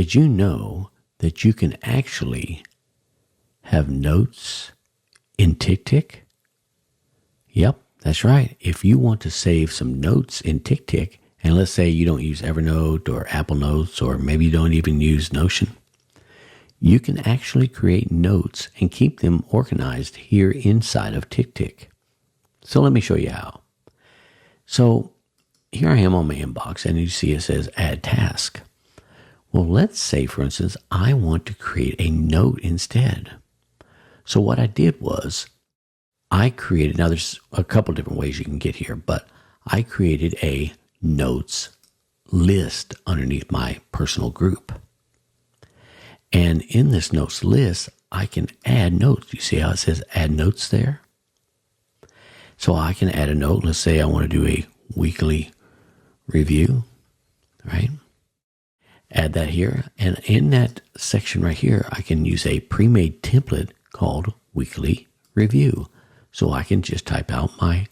Did you know that you can actually have notes in TickTick? Yep, that's right. If you want to save some notes in TickTick, and let's say you don't use Evernote or Apple Notes, or maybe you don't even use Notion, you can actually create notes and keep them organized here inside of TickTick. So let me show you how. So here I am on my inbox, and you see it says Add Task. Well, let's say, for instance, I want to create a note instead. So what I did was I created, now there's a couple different ways you can get here, but I created a notes list underneath my personal group. And in this notes list, I can add notes. You see how it says add notes there? So I can add a note. Let's say I want to do a weekly review, right? Add that here. And in that section right here, I can use a pre-made template called weekly review. So I can just type out my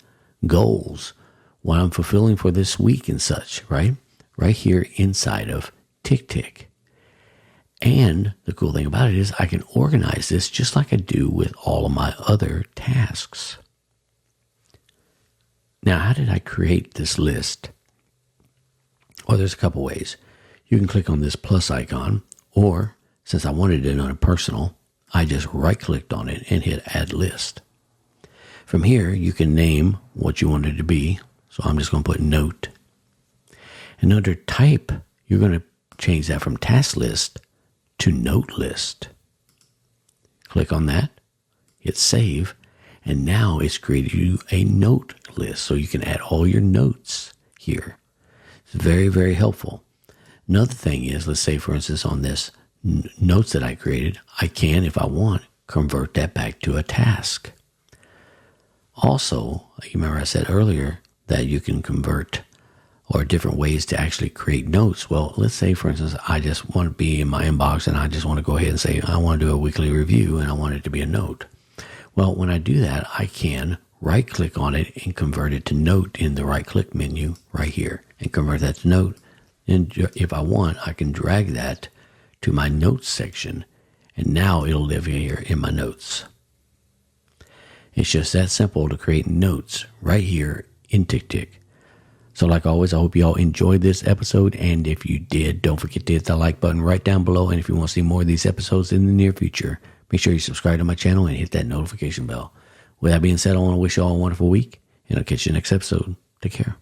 goals, what I'm fulfilling for this week and such, right? Right here inside of TickTick. And the cool thing about it is I can organize this just like I do with all of my other tasks. Now, how did I create this list? Well, there's a couple ways. You can click on this plus icon, or since I wanted it on a personal, I just right-clicked on it and hit Add List. From here, you can name what you want it to be. So I'm just going to put Note. And under Type, you're going to change that from Task List to Note List. Click on that, hit Save, and now it's created you a note list. So you can add all your notes here. It's very, very helpful. Another thing is, let's say, for instance, on this notes that I created, I can, if I want, convert that back to a task. Also, you remember I said earlier that you can convert or different ways to actually create notes. Well, let's say, for instance, I just want to be in my inbox and I just want to go ahead and say, I want to do a weekly review and I want it to be a note. Well, when I do that, I can right-click on it and convert it to note in the right-click menu right here and convert that to note. And if I want, I can drag that to my notes section, and now it'll live here in my notes. It's just that simple to create notes right here in TickTick. So like always, I hope you all enjoyed this episode, and if you did, don't forget to hit the like button right down below, and if you want to see more of these episodes in the near future, make sure you subscribe to my channel and hit that notification bell. With that being said, I want to wish you all a wonderful week, and I'll catch you next episode. Take care.